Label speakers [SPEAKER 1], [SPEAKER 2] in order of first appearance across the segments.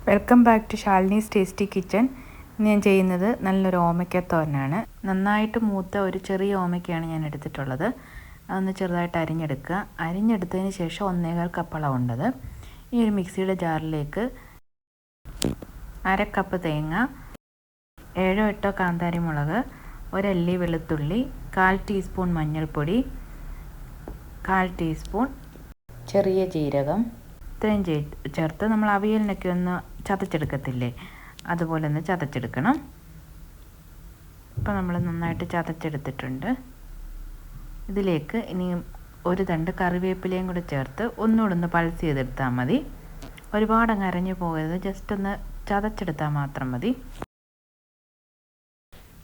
[SPEAKER 1] Welcome back to Shalini's tasty kitchen. ഞാൻ ചെയ്യുന്നത് നല്ലൊരു ഓമയ്ക്കത്തോരനാണ്. നന്നായിട്ട് മൂത്ത ഒരു ചെറിയ ഓമയ്ക്കയാണ് ഞാൻ എടുത്തിട്ടുള്ളത്. അതൊന്ന് ചെറുതായിട്ട് അരിഞ്ഞെടുക്കുക. അരിഞ്ഞെടുത്തതിന് ശേഷം 1.25 കപ്പ് അളവുണ്ടത്. ഈ ഒരു മിക്സിയുടെ ജാറിലേക്ക് 1/2 കപ്പ് തേങ്ങ, 7-8 കാന്താരി മുളക്, 1 അല്ലി വെളുത്തുള്ളി, 1/4 ടീസ്പൂൺ മഞ്ഞൾപ്പൊടി, 1/4 ടീസ്പൂൺ ചെറിയ ജീരകം ഇത്രയും ചേർത്ത് നമ്മൾ അവിയലിനൊക്കെ ഒന്ന് ചതച്ചെടുക്കത്തില്ലേ, അതുപോലെ ഒന്ന് ചതച്ചെടുക്കണം. ഇപ്പോൾ നമ്മൾ നന്നായിട്ട് ചതച്ചെടുത്തിട്ടുണ്ട്. ഇതിലേക്ക് ഇനി ഒരു തണ്ട് കറിവേപ്പിലയും കൂടെ ചേർത്ത് ഒന്നുകൂടെ ഒന്ന് പൾസ് ചെയ്തെടുത്താൽ മതി. ഒരുപാട് അങ്ങ് അരഞ്ഞു പോകരുത്, ജസ്റ്റ് ഒന്ന് ചതച്ചെടുത്താൽ മാത്രം മതി.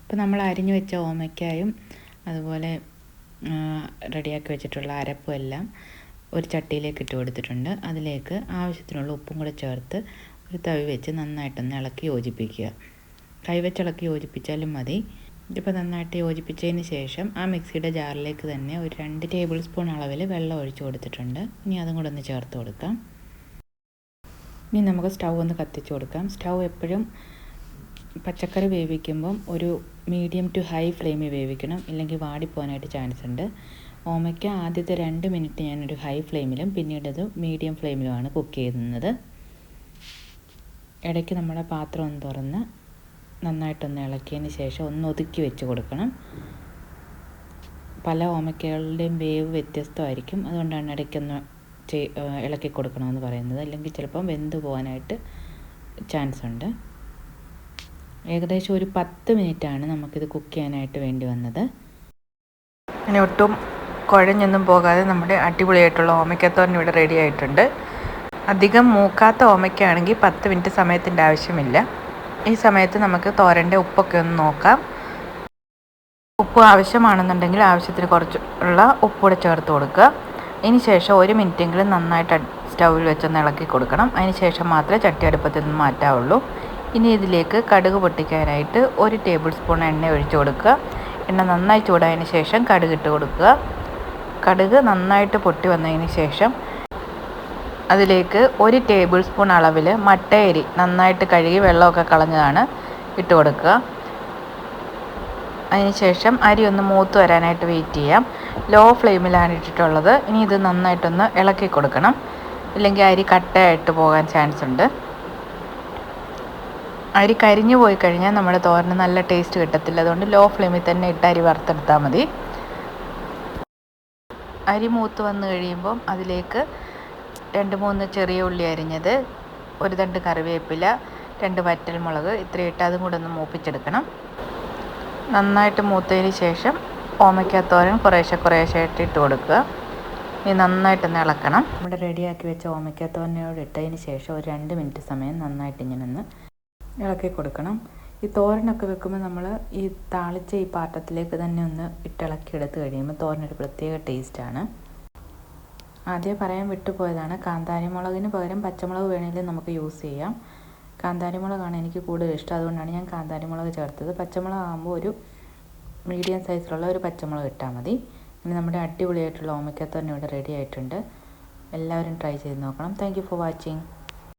[SPEAKER 1] ഇപ്പോൾ നമ്മൾ അരിഞ്ഞു വെച്ച ഓമയ്ക്കായും അതുപോലെ റെഡിയാക്കി വെച്ചിട്ടുള്ള അരപ്പും എല്ലാം ഒരു ചട്ടിയിലേക്ക് ഇട്ട് കൊടുത്തിട്ടുണ്ട്. അതിലേക്ക് ആവശ്യത്തിനുള്ള ഉപ്പും കൂടെ ചേർത്ത് ഒരു തവി വെച്ച് നന്നായിട്ടൊന്ന് ഇളക്കി യോജിപ്പിക്കുക. കൈവച്ച് ഇളക്കി യോജിപ്പിച്ചാലും മതി. ഇതിപ്പോൾ നന്നായിട്ട് യോജിപ്പിച്ചതിന് ശേഷം ആ മിക്സിയുടെ ജാറിലേക്ക് തന്നെ ഒരു 2 ടേബിൾ സ്പൂൺ അളവിൽ വെള്ളം ഒഴിച്ച് കൊടുത്തിട്ടുണ്ട്. ഇനി അതും കൂടെ ഒന്ന് ചേർത്ത് കൊടുക്കാം. ഇനി നമുക്ക് സ്റ്റൗ ഒന്ന് കത്തിച്ച് കൊടുക്കാം. സ്റ്റൗ എപ്പോഴും പച്ചക്കറി വേവിക്കുമ്പം ഒരു മീഡിയം ടു ഹൈ ഫ്ലെയിമിൽ വേവിക്കണം, ഇല്ലെങ്കിൽ വാടിപ്പോകാനായിട്ട് ചാൻസ് ഉണ്ട്. ഓമയ്ക്ക ആദ്യത്തെ 2 മിനിറ്റ് ഞാനൊരു ഹൈ ഫ്ലെയിമിലും പിന്നീടത് മീഡിയം ഫ്ലെയിമിലുമാണ് കുക്ക് ചെയ്യുന്നത്. ഇടയ്ക്ക് നമ്മുടെ പാത്രം ഒന്ന് തുറന്ന് നന്നായിട്ടൊന്ന് ഇളക്കിയതിന് ശേഷം ഒന്ന് ഒതുക്കി വെച്ച് കൊടുക്കണം. പല ഓമയ്ക്കകളുടെയും വേവ് വ്യത്യസ്തമായിരിക്കും, അതുകൊണ്ടാണ് ഇടയ്ക്കൊന്ന് ഇളക്കി കൊടുക്കണമെന്ന് പറയുന്നത്. അല്ലെങ്കിൽ ചിലപ്പം വെന്ത് പോകാനായിട്ട് ചാൻസ് ഉണ്ട്. ഏകദേശം ഒരു 10 മിനിറ്റാണ് നമുക്കിത് കുക്ക് ചെയ്യാനായിട്ട് വേണ്ടി വന്നത്. അങ്ങനെ ഒട്ടും കുഴഞ്ഞൊന്നും പോകാതെ നമ്മുടെ അടിപൊളിയായിട്ടുള്ള ഓമയ്ക്കത്തോരൻ ഇവിടെ റെഡി ആയിട്ടുണ്ട്. അധികം മൂക്കാത്ത ഓമയ്ക്കാണെങ്കിൽ 10 മിനിറ്റ് സമയത്തിൻ്റെ ആവശ്യമില്ല. ഈ സമയത്ത് നമുക്ക് തോരൻ്റെ ഉപ്പൊക്കെ ഒന്ന് നോക്കാം. ഉപ്പ് ആവശ്യമാണെന്നുണ്ടെങ്കിൽ ആവശ്യത്തിന് കുറച്ചുള്ള ഉപ്പൂടെ ചേർത്ത് കൊടുക്കുക. അതിന് ശേഷം 1 മിനിറ്റെങ്കിലും നന്നായിട്ട് സ്റ്റൗവിൽ വെച്ചൊന്ന് ഇളക്കി കൊടുക്കണം. അതിന് ശേഷം മാത്രമേ ചട്ടി അടുപ്പത്തിൽ നിന്ന് മാറ്റാവുള്ളൂ. ഇനി ഇതിലേക്ക് കടുക് പൊട്ടിക്കാനായിട്ട് 1 ടേബിൾ സ്പൂൺ എണ്ണ ഒഴിച്ച് കൊടുക്കുക. എണ്ണ നന്നായി ചൂടായതിന് ശേഷം കടുക് ഇട്ട് കൊടുക്കുക. കടുക് നന്നായിട്ട് പൊട്ടി വന്നതിന് ശേഷം അതിലേക്ക് 1 ടേബിൾ സ്പൂൺ അളവിൽ മട്ടയരി നന്നായിട്ട് കഴുകി വെള്ളമൊക്കെ കളഞ്ഞതാണ് ഇട്ട് കൊടുക്കുക. അതിന് ശേഷം അരി ഒന്ന് മൂത്ത് വരാനായിട്ട് വെയിറ്റ് ചെയ്യാം. ലോ ഫ്ലെയിമിലാണ് ഇട്ടിട്ടുള്ളത്. ഇനി ഇത് നന്നായിട്ടൊന്ന് ഇളക്കി കൊടുക്കണം, ഇല്ലെങ്കിൽ അരി കട്ടയായിട്ട് പോകാൻ ചാൻസ് ഉണ്ട്. അരി കരിഞ്ഞു പോയി കഴിഞ്ഞാൽ നമ്മുടെ തോരന് നല്ല ടേസ്റ്റ് കിട്ടത്തില്ല. അതുകൊണ്ട് ലോ ഫ്ലെയിമിൽ തന്നെ ഇട്ട് അരി വറുത്തെടുത്താൽ മതി. അരി മൂത്ത് വന്ന് കഴിയുമ്പം അതിലേക്ക് 2-3 ചെറിയ ഉള്ളി അരിഞ്ഞത്, 1 തണ്ട് കറിവേപ്പില, 2 വറ്റൽമുളക് ഇത്രയും ഇട്ട് അതും കൂടെ ഒന്ന് മൂപ്പിച്ചെടുക്കണം. നന്നായിട്ട് മൂത്തതിന് ശേഷം ഓമയ്ക്കത്തോരൻ കുറേശ്ശെ ഇട്ട് കൊടുക്കുക. ഇനി നന്നായിട്ടൊന്ന് ഇളക്കണം. നമ്മുടെ റെഡിയാക്കി വെച്ച ഓമയ്ക്കത്തോരനോട് ഇട്ടതിന് ശേഷം ഒരു 2 മിനിറ്റ് സമയം നന്നായിട്ട് ഇങ്ങനെ ഒന്ന് ഇളക്കി കൊടുക്കണം. ഈ തോരനൊക്കെ വെക്കുമ്പോൾ നമ്മൾ ഈ താളിച്ച ഈ പാത്രത്തിലേക്ക് തന്നെ ഒന്ന് ഇട്ടിളക്കി എടുത്ത് കഴിയുമ്പോൾ തോരനൊരു പ്രത്യേക ടേസ്റ്റാണ്. ആദ്യം പറയാൻ വിട്ടുപോയതാണ്, കാന്താരി മുളകിന് പകരം പച്ചമുളക് വേണമെങ്കിലും നമുക്ക് യൂസ് ചെയ്യാം. കാന്താരി മുളകാണ് എനിക്ക് കൂടുതൽ ഇഷ്ടം, അതുകൊണ്ടാണ് ഞാൻ കാന്താരി മുളക് ചേർത്തത്. പച്ചമുളക് ആകുമ്പോൾ ഒരു മീഡിയം സൈസിലുള്ള ഒരു പച്ചമുളക് ഇട്ടാൽ മതി. അങ്ങനെ നമ്മുടെ അടിപൊളിയായിട്ടുള്ള ഓമയ്ക്കത്തോരൻ ഇവിടെ റെഡി ആയിട്ടുണ്ട്. എല്ലാവരും ട്രൈ ചെയ്ത് നോക്കണം. Thank you for watching.